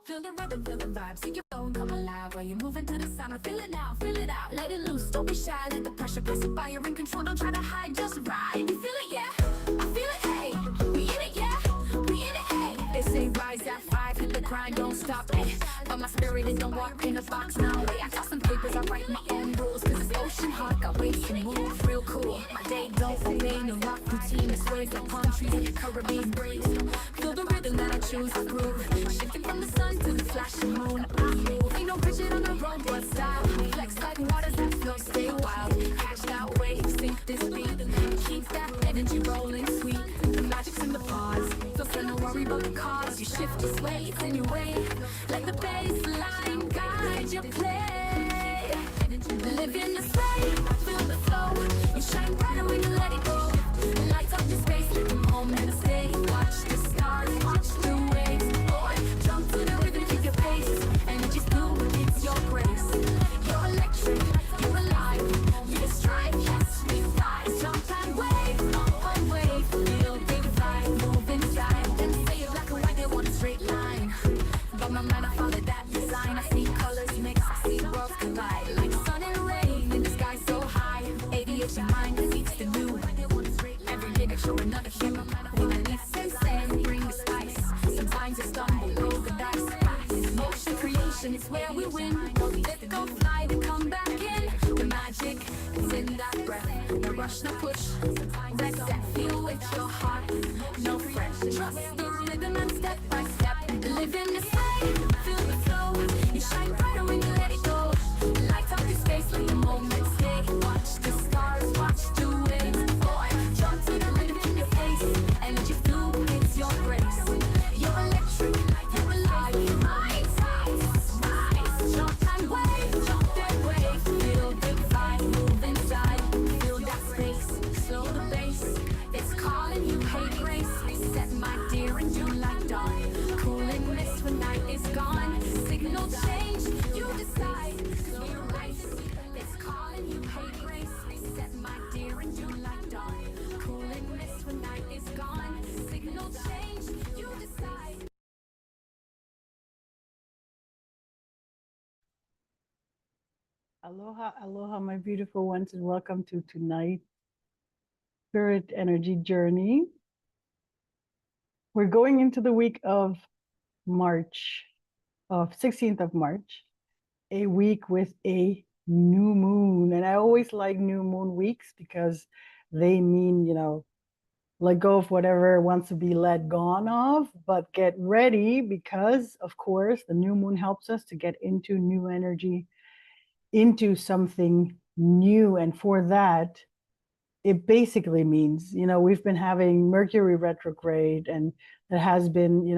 Feel the rhythm, feel the vibe, see your phone come alive while you're moving to the sound. I feel it now, feel it out, let it loose. Don't be shy, let the pressure pass it by. You're in control, don't try to hide, just ride. You feel it, yeah, I feel it, hey. We in it, yeah, we in it, hey. They say rise at 5, hit the grind, don't stop, hey. But my spirit, it don't walk in a box, no way. I toss some papers, I write my own rules. Cause it's ocean hot, got waves to move, real cool. My day don't obey, no rock routine. It's waves like palm trees, Caribbean breeze. Feel the rhythm that I choose to groove. Shifting from the sun to the flashing moon, I move. Ain't no rigid on the road, but style. Flex like waters that flow, stay wild. Catch that wave, sink this beat. Keep that energy rolling sweet. The magic's in the pause. So no worry about the cause. You shift your sway, it's in your way. Let the bass line guide your play. Live in the sway, feel the flow. You shine brighter when you let it go. Lights up your space, let the moment stay. Watch the stars, watch the waves. Boy, jump to the rhythm, keep your pace. Energy's blue, it's your grace. You're electric, you're alive. You strike, yes, we fly. Jump and wave, one wave. Feel big vibe, move inside. Then say it black and white, they want a straight line. But my mind, I follow that design. I see colors mix, I see worlds collide. Like sun and rain in the sky so high. ADHD mind that seeks the new. Every day they show another hue. When I need sense and bring the spice. Sometimes I stumble, roll the dice. Motion creation is where we win. Let go fly to come back in. The magic is in that breath. No rush, no push. Let that feel with your heart. No fresh. Trust the rhythm and step by step. Live in the same, feel the flow. You shine brighter when you let it go. Light up your space, let the moment stay. Watch the stars, watch the waves. Boy, jump to the rhythm in your face. Energy flow, it's your grace. You're electric, you're alive. Rise, jump and wave, jump that wave. Feel the vibe, move inside. Feel that space, slow the bass. It's calling you, hey grace. Reset my dear and do like dawn. Cooling mist when night is gone. Signal change, you decide. Cause we're right. It's calling you, hey grace. Reset my dear and do like dawn. Cooling mist when night is gone. Signal change, you decide. Aloha, aloha, my beautiful ones, and welcome to tonight's Spirit Energy Journey. We're going into the week of March, of 16th of March, a week with a new moon. And I always like new moon weeks because they mean, let go of whatever wants to be let gone of, but get ready because, of course, the new moon helps us to get into new energy, into something new. And for that, it basically means, we've been having Mercury retrograde, and it has been,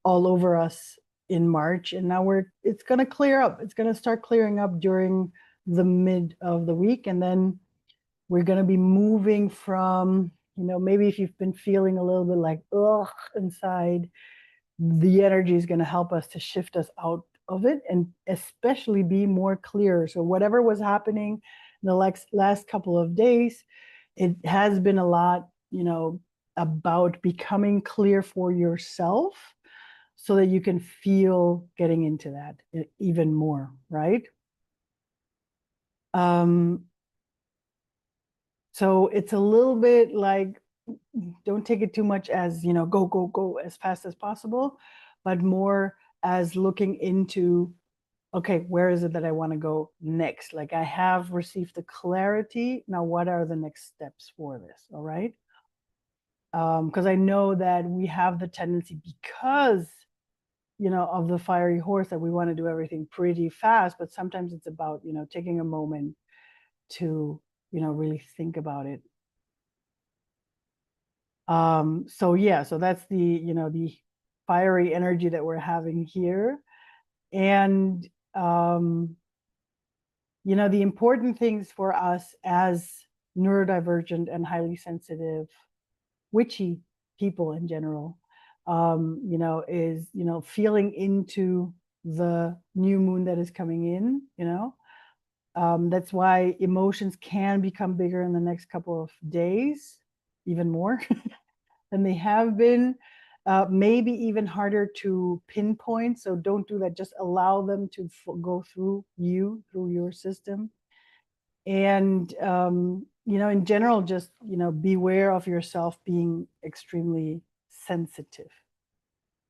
all over us in March. And now it's going to clear up. It's going to start clearing up during the mid of the week. And then we're going to be moving from, maybe if you've been feeling a little bit like, ugh, inside, the energy is going to help us to shift us out of it and especially be more clear. So whatever was happening in the last couple of days, it has been a lot, about becoming clear for yourself so that you can feel getting into that even more, right? So it's a little bit like, don't take it too much as, go, go, go as fast as possible, but more as looking into, okay, where is it that I want to go next? Like I have received the clarity. Now, what are the next steps for this? All right. Because I know that we have the tendency, because, of the fiery horse, that we want to do everything pretty fast, but sometimes it's about, taking a moment to, really think about it. So that's the, the fiery energy that we're having here. And, the important things for us as neurodivergent and highly sensitive, witchy people in general, is, feeling into the new moon that is coming in, that's why emotions can become bigger in the next couple of days, even more. than they have been. Maybe even harder to pinpoint. So don't do that. Just allow them to go through you, through your system. And, in general, just, beware of yourself being extremely sensitive.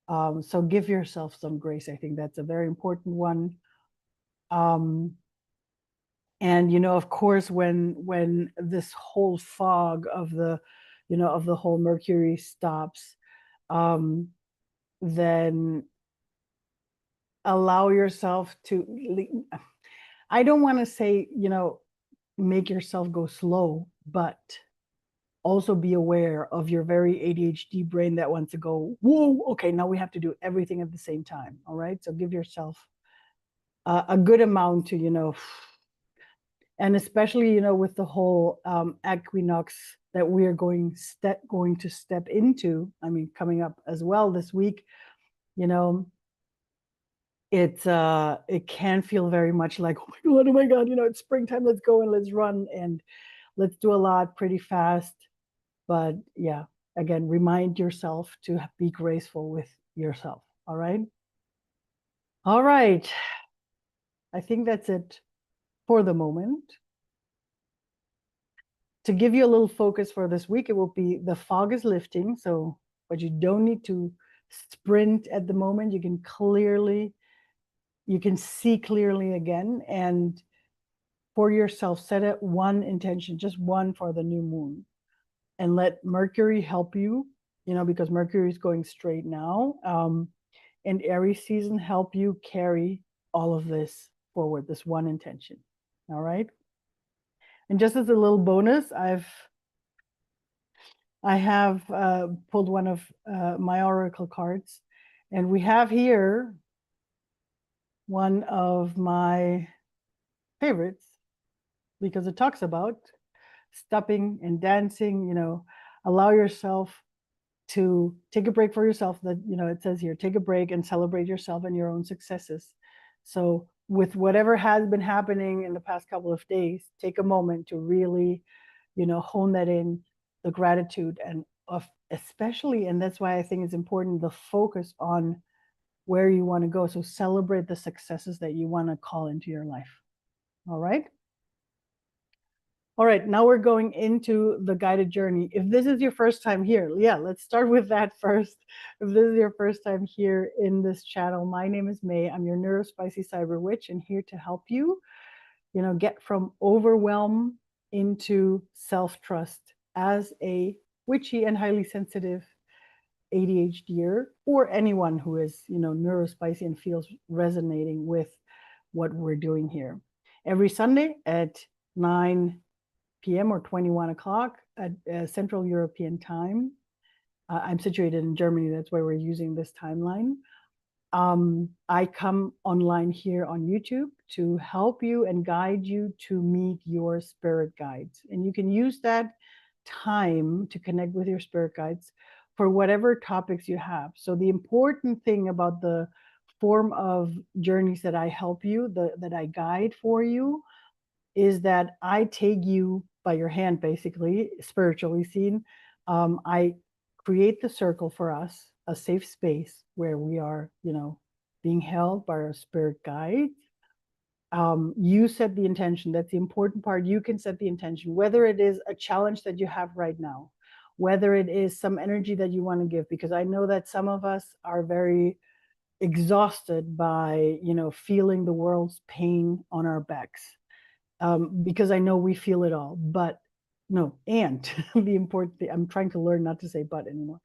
So give yourself some grace. I think that's a very important one. And, of course, when this whole fog of the whole Mercury stops, then allow yourself to, I don't want to say, make yourself go slow, but also be aware of your very ADHD brain that wants to go, whoa, okay, now we have to do everything at the same time. All right. So give yourself a good amount to, and especially, with the whole equinox that we are going to step into, I mean, coming up as well this week, it can feel very much like, oh my God, it's springtime, let's go and let's run and let's do a lot pretty fast. But yeah, again, remind yourself to be graceful with yourself. All right. All right. I think that's it for the moment. To give you a little focus for this week, it will be the fog is lifting. So, but you don't need to sprint at the moment. You can see clearly again. And for yourself, set it one intention, just one for the new moon. And let Mercury help you, because Mercury is going straight now. And Aries season help you carry all of this forward, this one intention. All right. And just as a little bonus, I have pulled one of my oracle cards, and we have here one of my favorites because it talks about stopping and dancing. Allow yourself to take a break for yourself. That it says here, take a break and celebrate yourself and your own successes. So with whatever has been happening in the past couple of days, take a moment to really hone that in, the gratitude, and especially, and that's why I think it's important, the focus on where you want to go. So celebrate the successes that you want to call into your life. All right. All right, now we're going into the guided journey. If this is your first time here, let's start with that first. If this is your first time here in this channel, my name is May. I'm your neurospicy cyberwitch, and here to help you, get from overwhelm into self-trust as a witchy and highly sensitive ADHDer, or anyone who is, neurospicy and feels resonating with what we're doing here. Every Sunday at 9 p.m. or 21 o'clock at Central European time. I'm situated in Germany. That's why we're using this timeline. I come online here on YouTube to help you and guide you to meet your spirit guides. And you can use that time to connect with your spirit guides for whatever topics you have. So the important thing about the form of journeys that I help you, that I guide for you, is that I take you by your hand, basically, spiritually seen. I create the circle for us, a safe space where we are, being held by our spirit guides. You set the intention. That's the important part. You can set the intention, whether it is a challenge that you have right now, whether it is some energy that you want to give, because I know that some of us are very exhausted by, feeling the world's pain on our backs. Because I know we feel it all, but no, and the important thing, I'm trying to learn not to say but anymore.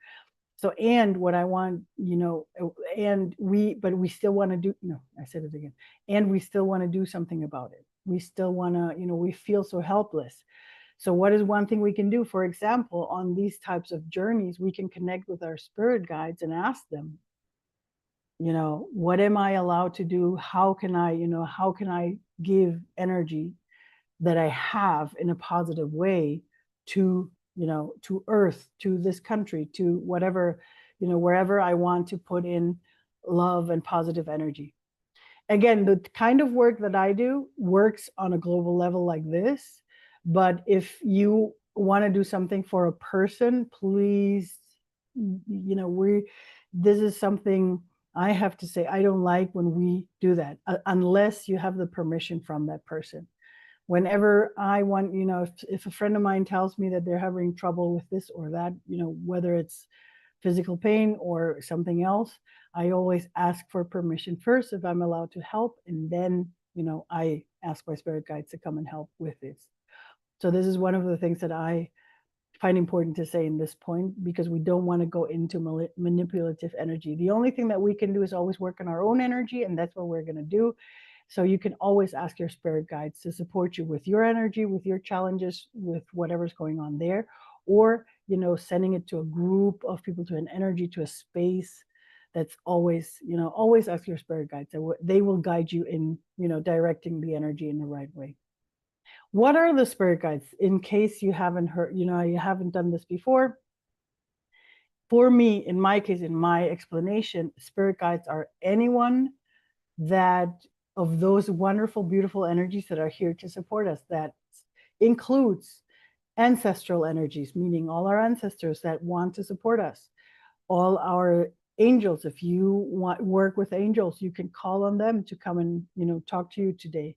So, and what I want, but we still want to do, no, I said it again. And we still want to do something about it. We still want to, we feel so helpless. So what is one thing we can do? For example, on these types of journeys, we can connect with our spirit guides and ask them, what am I allowed to do? How can I give energy that I have in a positive way to, to Earth, to this country, to whatever, wherever I want to put in love and positive energy. Again, the kind of work that I do works on a global level like this. But if you want to do something for a person, please this is something I have to say, I don't like when we do that, unless you have the permission from that person. Whenever I want, if a friend of mine tells me that they're having trouble with this or that, whether it's physical pain or something else, I always ask for permission first if I'm allowed to help. And then, I ask my spirit guides to come and help with this. So this is one of the things that I find important to say in this point, because we don't want to go into manipulative energy. The only thing that we can do is always work on our own energy, and that's what we're going to do. So you can always ask your spirit guides to support you with your energy, with your challenges, with whatever's going on there, or sending it to a group of people, to an energy, to a space. That's always, always ask your spirit guides. They will guide you in, directing the energy in the right way. What are the spirit guides? In case you haven't heard, you haven't done this before. For me, in my case, in my explanation, spirit guides are anyone that of those wonderful, beautiful energies that are here to support us. That includes ancestral energies, meaning all our ancestors that want to support us, all our angels. If you work with angels, you can call on them to come and talk to you today.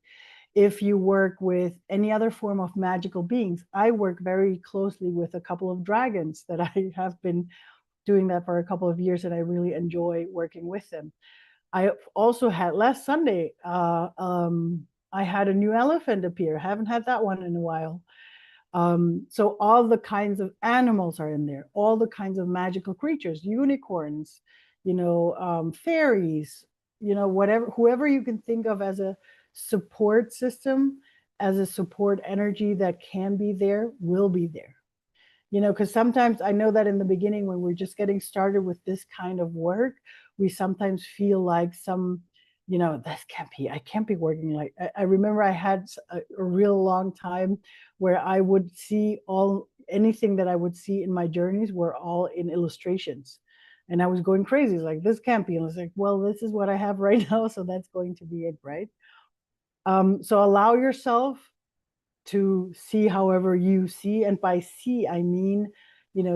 If you work with any other form of magical beings, I work very closely with a couple of dragons that I have been doing that for a couple of years, and I really enjoy working with them. I also had last Sunday, I had a new elephant appear. I haven't had that one in a while. So all the kinds of animals are in there, all the kinds of magical creatures, unicorns, fairies, whoever you can think of as a support system, as a support energy that can be there, will be there. Because sometimes I know that in the beginning, when we're just getting started with this kind of work, we sometimes feel like I can't be working like, I remember I had a real long time where I would see anything that I would see in my journeys were all in illustrations. And I was going crazy, like, this can't be. And I was like, well, this is what I have right now. So that's going to be it, right? So allow yourself to see however you see. And by see, I mean,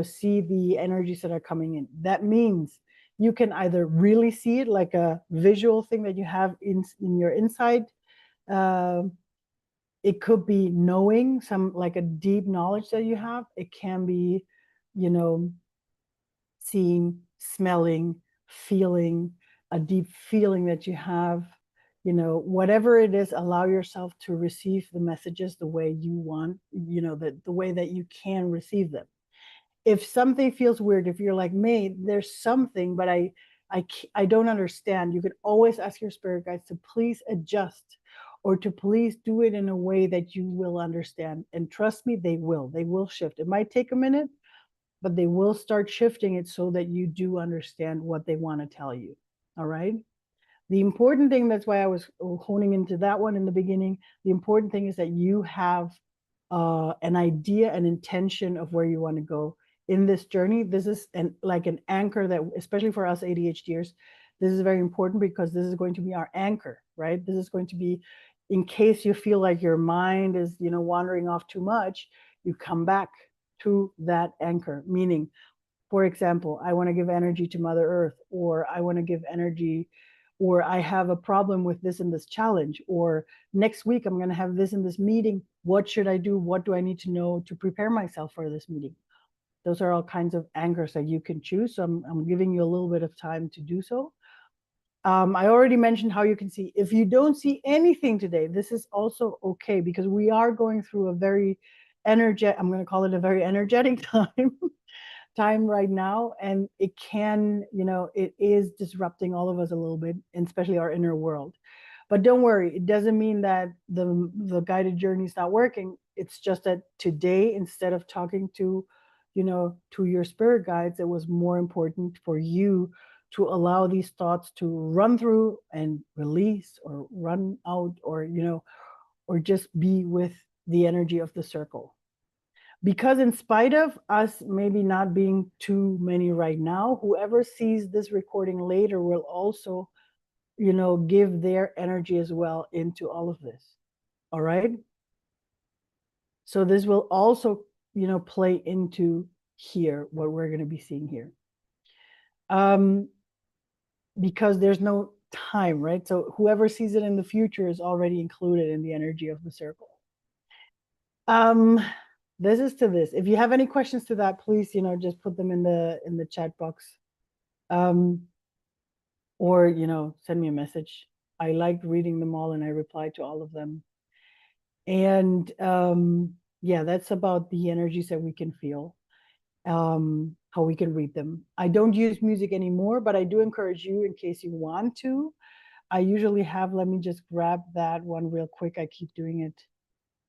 see the energies that are coming in. That means you can either really see it like a visual thing that you have in your inside. It could be knowing like a deep knowledge that you have. It can be, seeing, smelling, feeling, a deep feeling that you have. Whatever it is, allow yourself to receive the messages the way you want, the way that you can receive them. If something feels weird, if you're like, May, there's something, but I don't understand, you can always ask your spirit guides to please adjust, or to please do it in a way that you will understand. And trust me, they will shift. It might take a minute, but they will start shifting it so that you do understand what they want to tell you. All right. The important thing, that's why I was honing into that one in the beginning. The important thing is that you have an idea, an intention of where you want to go in this journey. This is like an anchor that, especially for us ADHDers, this is very important, because this is going to be our anchor, right? This is going to be, in case you feel like your mind is, wandering off too much, you come back to that anchor. Meaning, for example, I want to give energy to Mother Earth, or I want to give energy, or I have a problem with this and this challenge, or next week I'm going to have this in this meeting. What should I do? What do I need to know to prepare myself for this meeting? Those are all kinds of anchors that you can choose. So I'm giving you a little bit of time to do so. I already mentioned how you can see. If you don't see anything today, this is also okay, because we are going through a very energetic, I'm going to call it a very energetic time right now. And it can, it is disrupting all of us a little bit, and especially our inner world. But don't worry, it doesn't mean that the guided journey is not working. It's just that today, instead of talking to your spirit guides, it was more important for you to allow these thoughts to run through and release, or run out, or or just be with the energy of the circle. Because in spite of us maybe not being too many right now, whoever sees this recording later will also give their energy as well into all of this. All right. So this will also play into here, what we're going to be seeing here. because there's no time, right? So whoever sees it in the future is already included in the energy of the circle. This is to this. If you have any questions to that, please, just put them in the chat box. Or, send me a message. I liked reading them all and I replied to all of them. And yeah, that's about the energies that we can feel, how we can read them. I don't use music anymore, but I do encourage you, in case you want to. I usually have, let me just grab that one real quick. I keep doing it,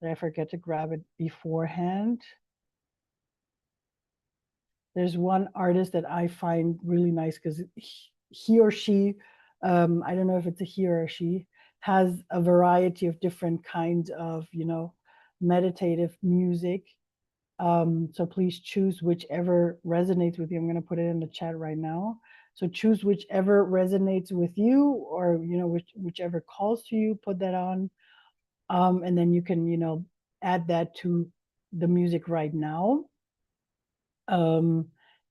but I forget to grab it beforehand. There's one artist that I find really nice because he or she, I don't know if it's a he or a she, has a variety of different kinds of, meditative music. So please choose whichever resonates with you. I'm going to put it in the chat right now. So choose whichever resonates with you, or, whichever calls to you, put that on. And then you can, add that to the music right now.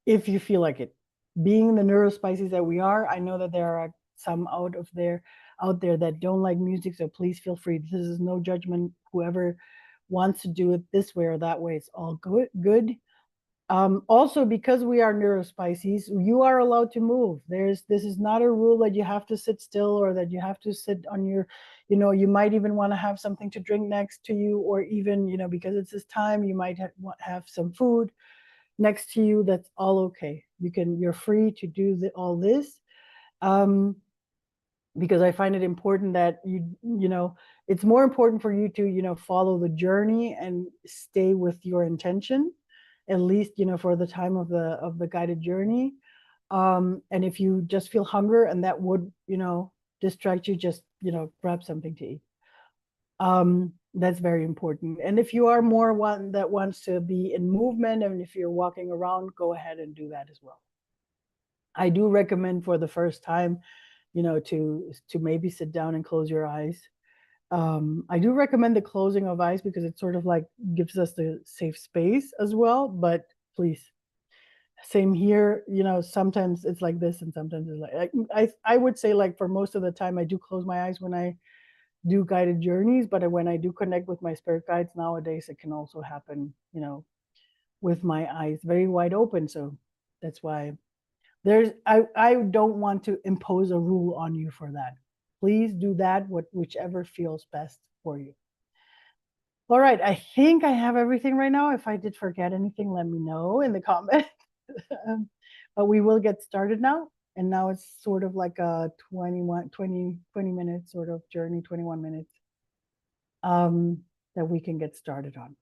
If you feel like it. Being the neurospices that we are, I know that there are some out there that don't like music, so please feel free. This is no judgment. Whoever wants to do it this way or that way, it's all good. Also, because we are neurospices, you are allowed to move. This is not a rule that you have to sit still, or that you have to sit on your, you might even want to have something to drink next to you, or even, because it's this time, you might have some food next to you. That's all okay. You're free to do all this, because I find it important that it's more important for you to follow the journey and stay with your intention, at least for the time of the guided journey. And if you just feel hunger and that would distract you, just grab something to eat. That's very important. And if you are more one that wants to be in movement, and if you're walking around, go ahead and do that as well. I do recommend for the first time, to maybe sit down and close your eyes. I do recommend the closing of eyes because it sort of like gives us the safe space as well. But please, same here. Sometimes it's like this, and sometimes it's like I would say, like, for most of the time, I do close my eyes when I do guided journeys, but when I do connect with my spirit guides nowadays, it can also happen, with my eyes very wide open. So that's why I don't want to impose a rule on you for that. Please do that, whichever feels best for you. All right, I think I have everything right now. If I did forget anything, let me know in the comments. But we will get started now. And now it's sort of like a 20 minute sort of journey, 21 minutes, that we can get started on,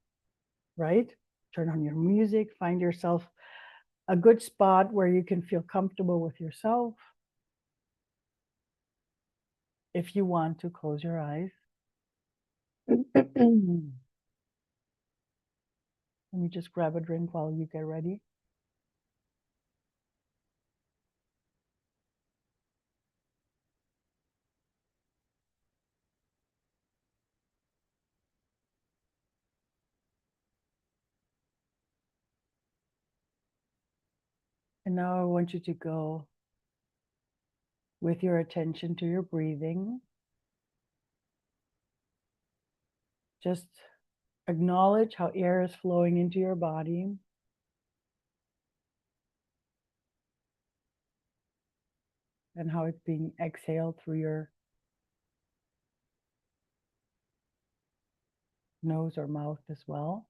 right? Turn on your music, find yourself a good spot where you can feel comfortable with yourself. If you want to, close your eyes. Let me just grab a drink while you get ready. And now I want you to go with your attention to your breathing. Just acknowledge how air is flowing into your body. And how it's being exhaled through your nose or mouth as well.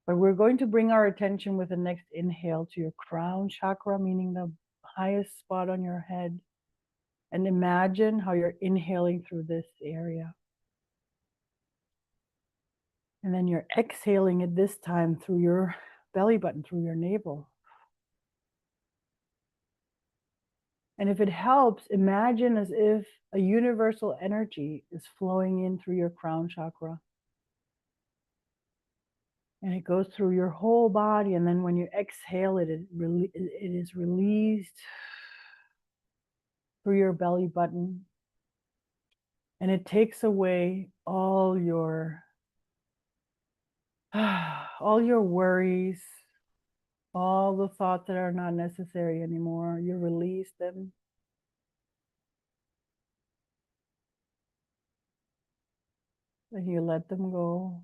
But we're going to bring our attention with the next inhale to your crown chakra, meaning the highest spot on your head. And imagine how you're inhaling through this area. And then you're exhaling it this time through your belly button, through your navel. And if it helps, imagine as if a universal energy is flowing in through your crown chakra. And it goes through your whole body. And then when you exhale it, it is released through your belly button. And it takes away all your worries, All the thoughts that are not necessary anymore, you release them. And you let them go.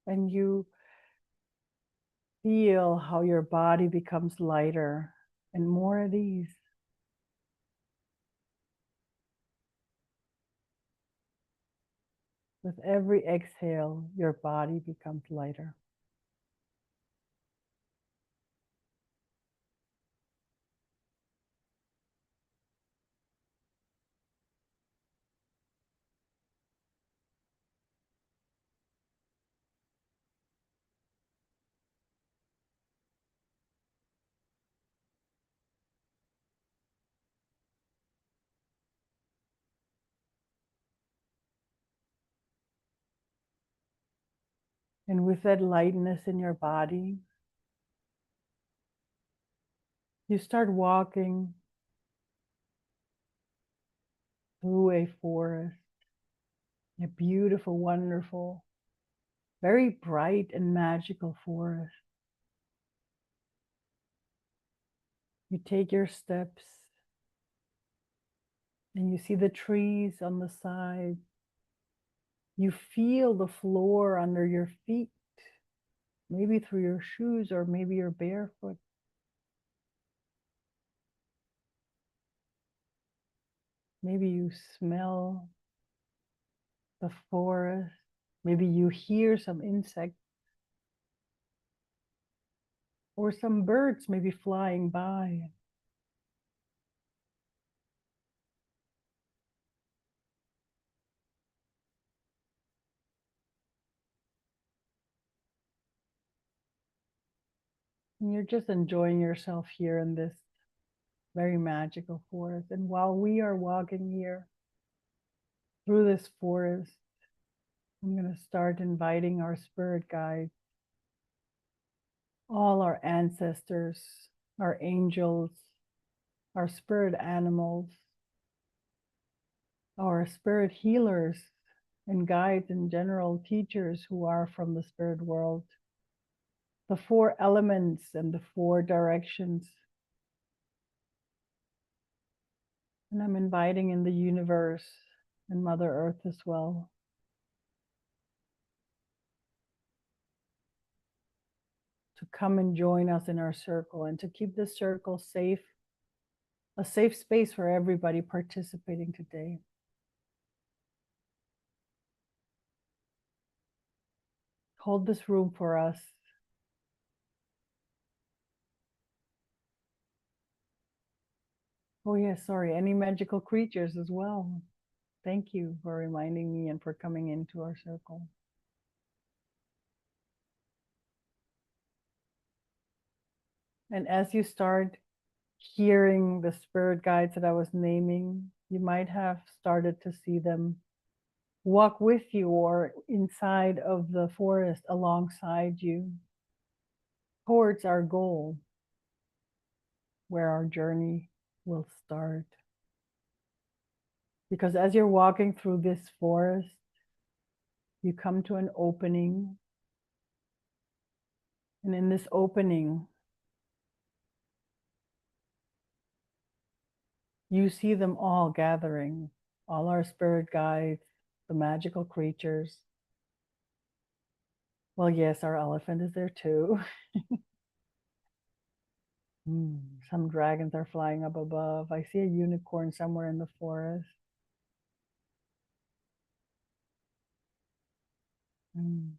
And you feel how your body becomes lighter and more at ease. With every exhale, your body becomes lighter. And with that lightness in your body, you start walking through a forest, a beautiful, wonderful, very bright and magical forest. You take your steps and you see the trees on the side. You feel the floor under your feet, maybe through your shoes or maybe you're barefoot. Maybe you smell the forest. Maybe you hear some insects or some birds maybe flying by. And you're just enjoying yourself here in this very magical forest. And while we are walking here through this forest, I'm going to start inviting our spirit guides, all our ancestors, our angels, our spirit animals, our spirit healers and guides and general teachers who are from the spirit world, the four elements and the four directions. And I'm inviting in the universe and Mother Earth as well. To come and join us in our circle and to keep this circle safe, a safe space for everybody participating today. Hold this room for us. Oh yes, sorry, any magical creatures as well. Thank you for reminding me and for coming into our circle. And as you start hearing the spirit guides that I was naming, you might have started to see them walk with you or inside of the forest alongside you towards our goal, where our journey will start. Because as you're walking through this forest, you come to an opening. And in this opening, you see them all gathering, all our spirit guides, the magical creatures. Well, yes, our elephant is there too. Some dragons are flying up above. I see a unicorn somewhere in the forest. And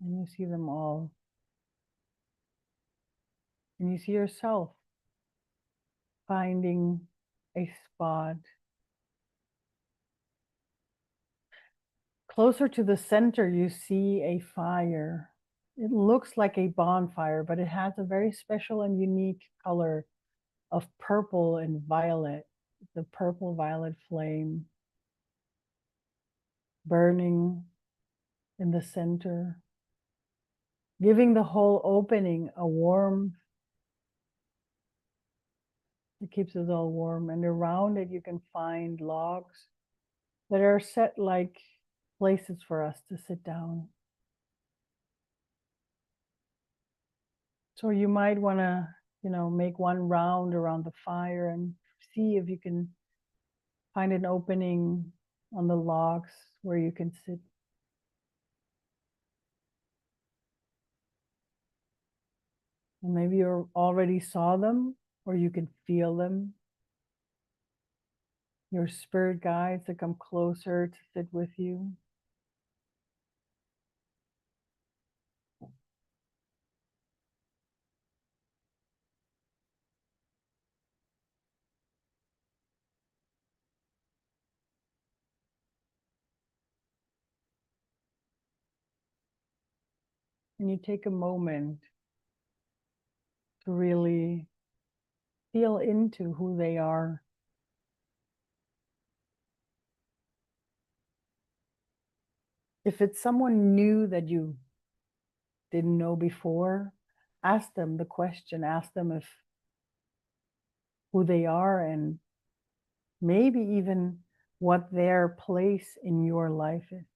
you see them all. And you see yourself finding a spot. Closer to the center, you see a fire. It looks like a bonfire, but it has a very special and unique color of purple and violet. The purple violet flame burning in the center, giving the whole opening a warm It keeps us all warm. And around it, you can find logs that are set like places for us to sit down. So you might want to, make one round around the fire and see if you can find an opening on the logs where you can sit. And maybe you already saw them or you can feel them. Your spirit guides that come closer to sit with you. And you take a moment to really feel into who they are. If it's someone new that you didn't know before, ask them the question, ask them if who they are and maybe even what their place in your life is,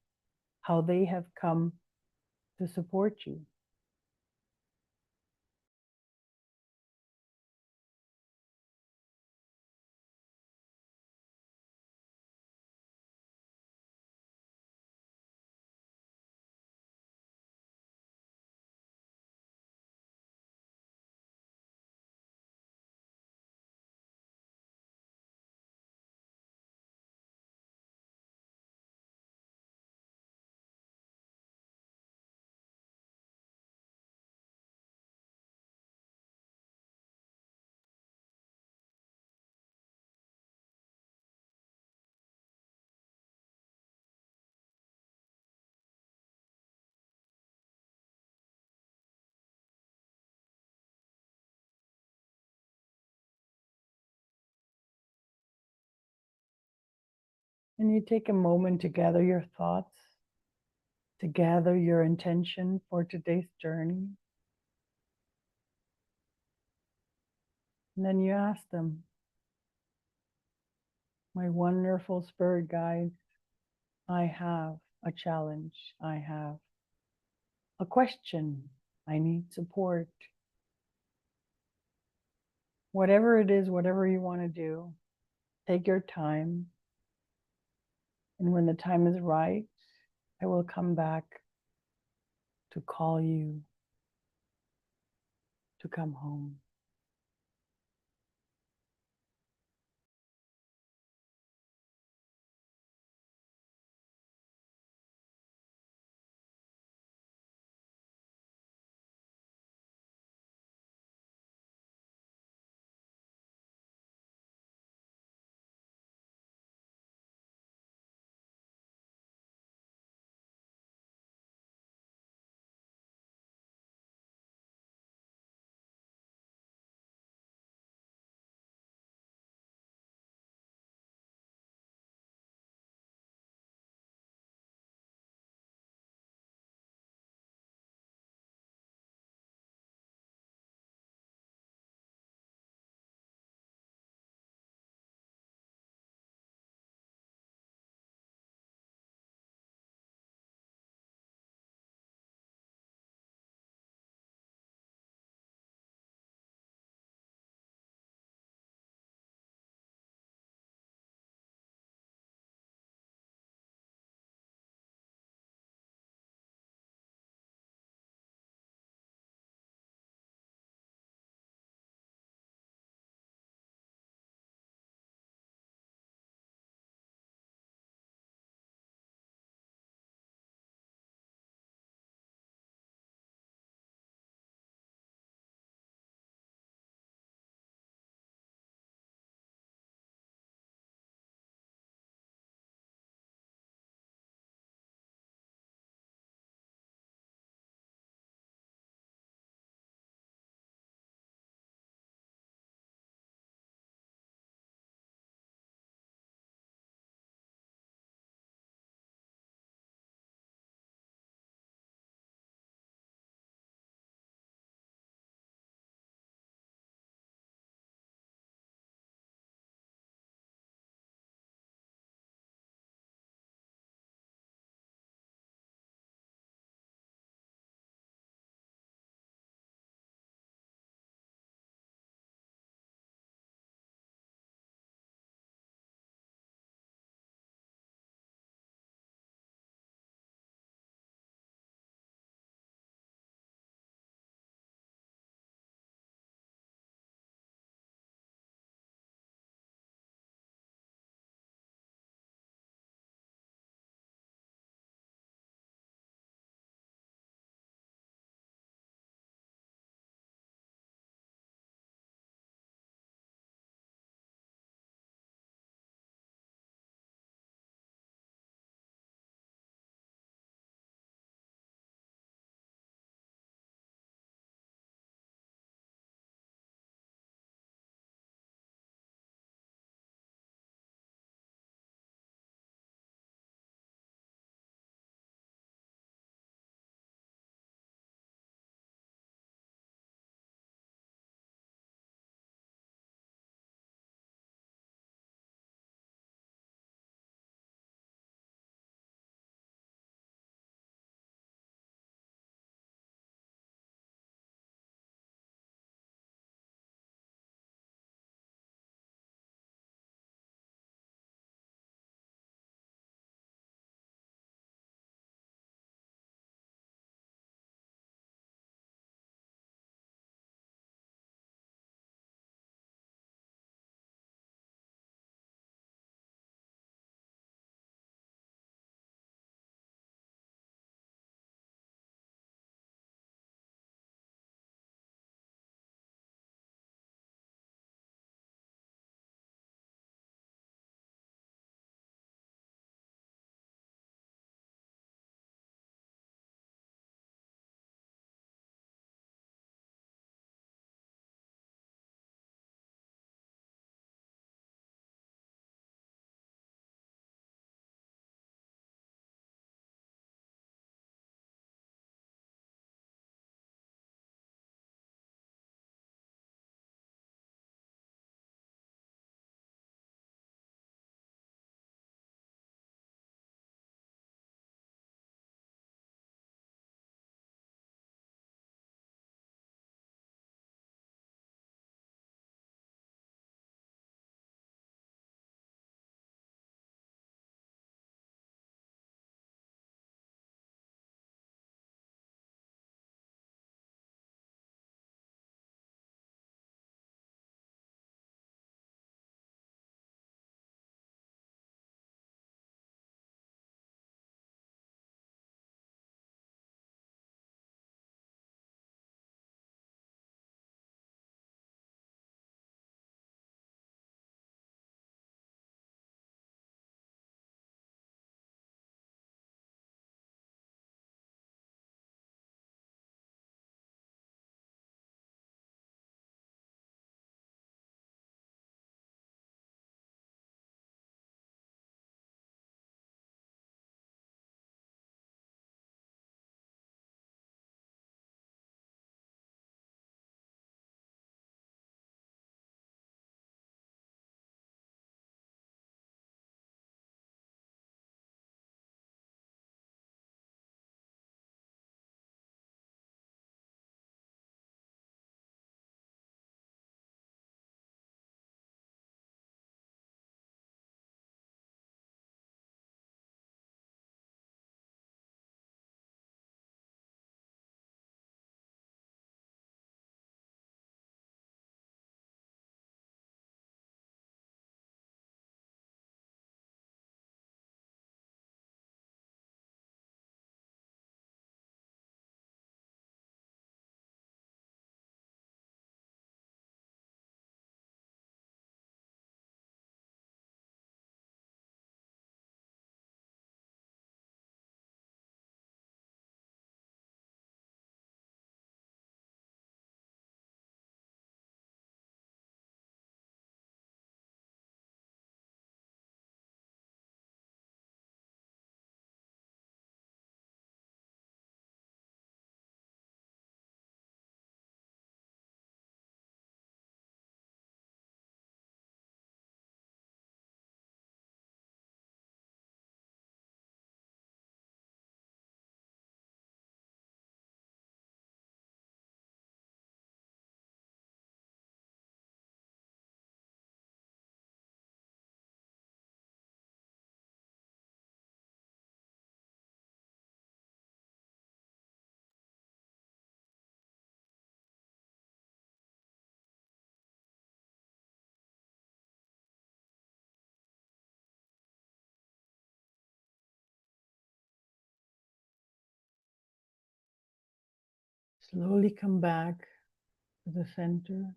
how they have come to support you. And you take a moment to gather your thoughts, to gather your intention for today's journey. And then you ask them, my wonderful spirit guides, I have a challenge. I have a question. I need support. Whatever it is, whatever you want to do, take your time. And when the time is right, I will come back to call you to come home. Slowly come back to the center.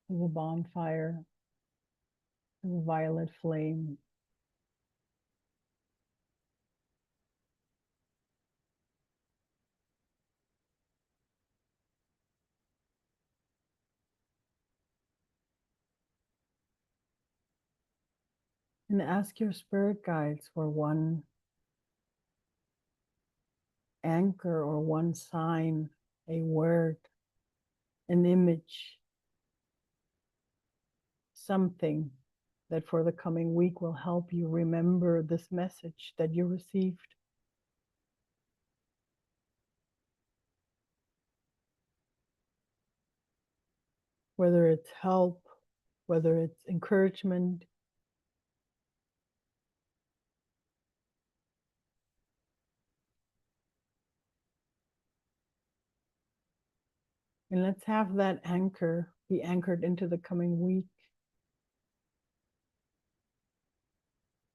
To the bonfire, to the violet flame. And ask your spirit guides for one anchor or one sign, a word, an image, something that for the coming week will help you remember this message that you received. Whether it's help, whether it's encouragement. And let's have that anchor be anchored into the coming week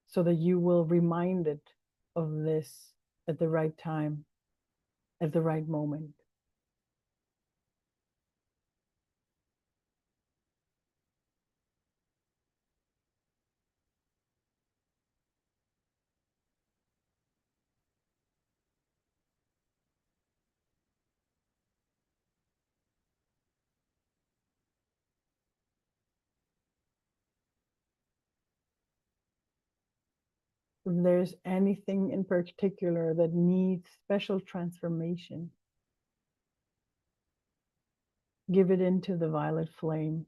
so that you will be reminded of this at the right time, at the right moment. If there's anything in particular that needs special transformation, give it into the violet flame.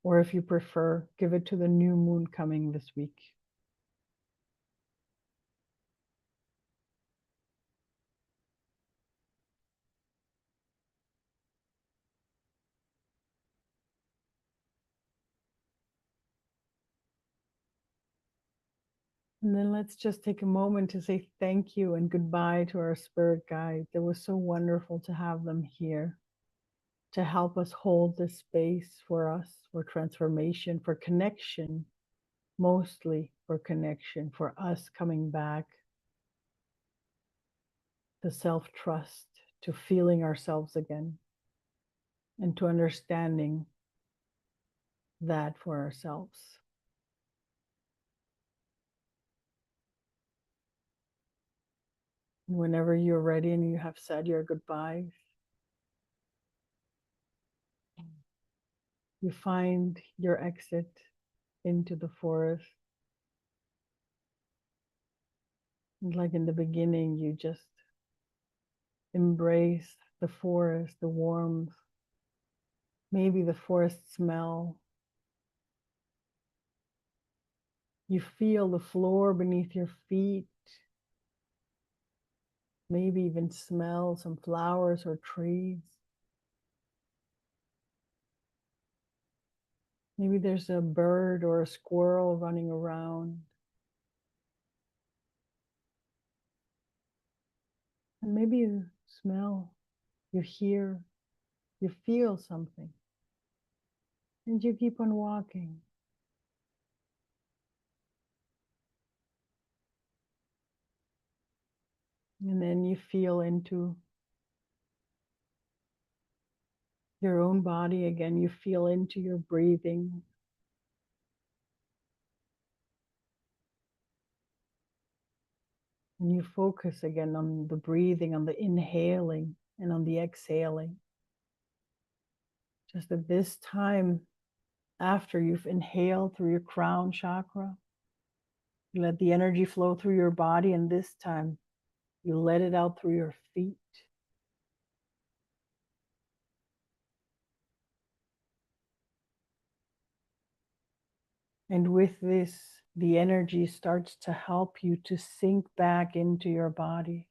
Or if you prefer, give it to the new moon coming this week. And then let's just take a moment to say thank you and goodbye to our spirit guides. It was so wonderful to have them here to help us hold this space for us, for transformation, for connection, mostly for connection, for us coming back to self-trust, to feeling ourselves again, and to understanding that for ourselves. Whenever you're ready and you have said your goodbyes, you find your exit into the forest. And like in the beginning, you just embrace the forest, the warmth, maybe the forest smell. You feel the floor beneath your feet, maybe even smell some flowers or trees. Maybe there's a bird or a squirrel running around. And maybe you smell, you hear, you feel something. And you keep on walking. And then you feel into your own body again. You feel into your breathing. And you focus again on the breathing, on the inhaling and on the exhaling. Just at this time, after you've inhaled through your crown chakra, you let the energy flow through your body, and this time you let it out through your feet. And with this, the energy starts to help you to sink back into your body,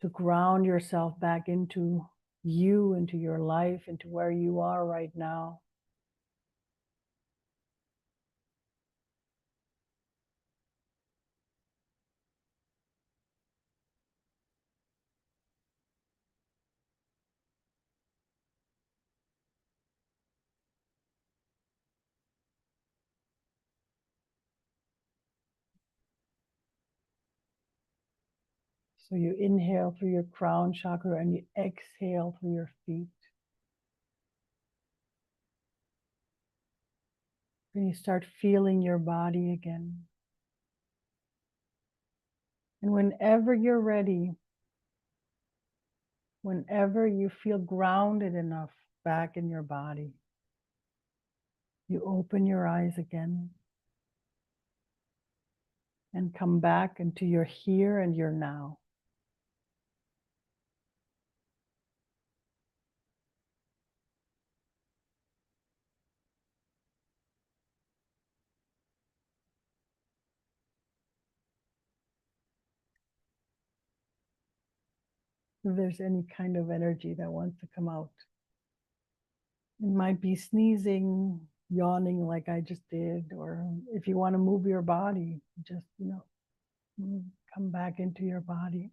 to ground yourself back into you, into your life, into where you are right now. So you inhale through your crown chakra and you exhale through your feet. And you start feeling your body again. And whenever you're ready, whenever you feel grounded enough back in your body, you open your eyes again and come back into your here and your now. If there's any kind of energy that wants to come out, it might be sneezing, yawning like I just did, or if you want to move your body, just, come back into your body.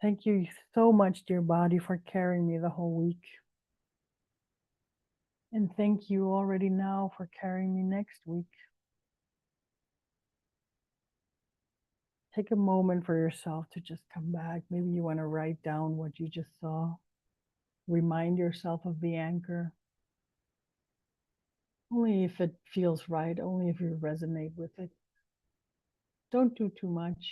Thank you so much, dear body, for carrying me the whole week. And thank you already now for carrying me next week. Take a moment for yourself to just come back. Maybe you want to write down what you just saw. Remind yourself of the anchor. Only if it feels right, only if you resonate with it. Don't do too much.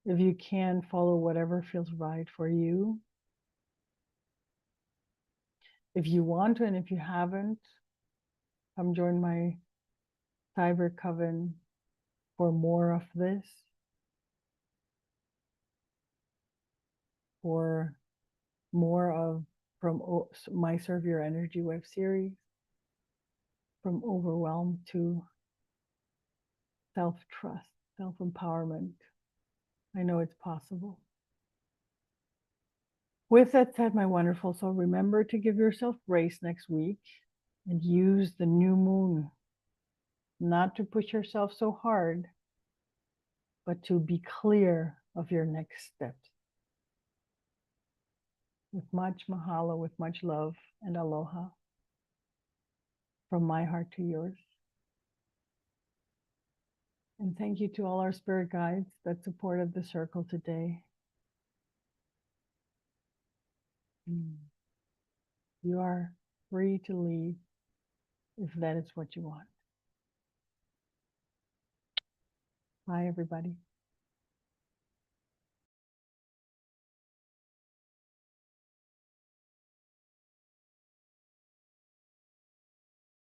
If you can, follow whatever feels right for you. If you want to, and if you haven't, come join my Cyber Coven for more of this, for more of from my Serve Your Energy web series, from overwhelmed to self-trust, self-empowerment. I know it's possible. With that said, my wonderful soul, remember to give yourself grace next week and use the new moon not to push yourself so hard, but to be clear of your next steps. With much mahalo, with much love and aloha, from my heart to yours. And thank you to all our spirit guides that supported the circle today. You are free to leave if that is what you want. Bye, everybody.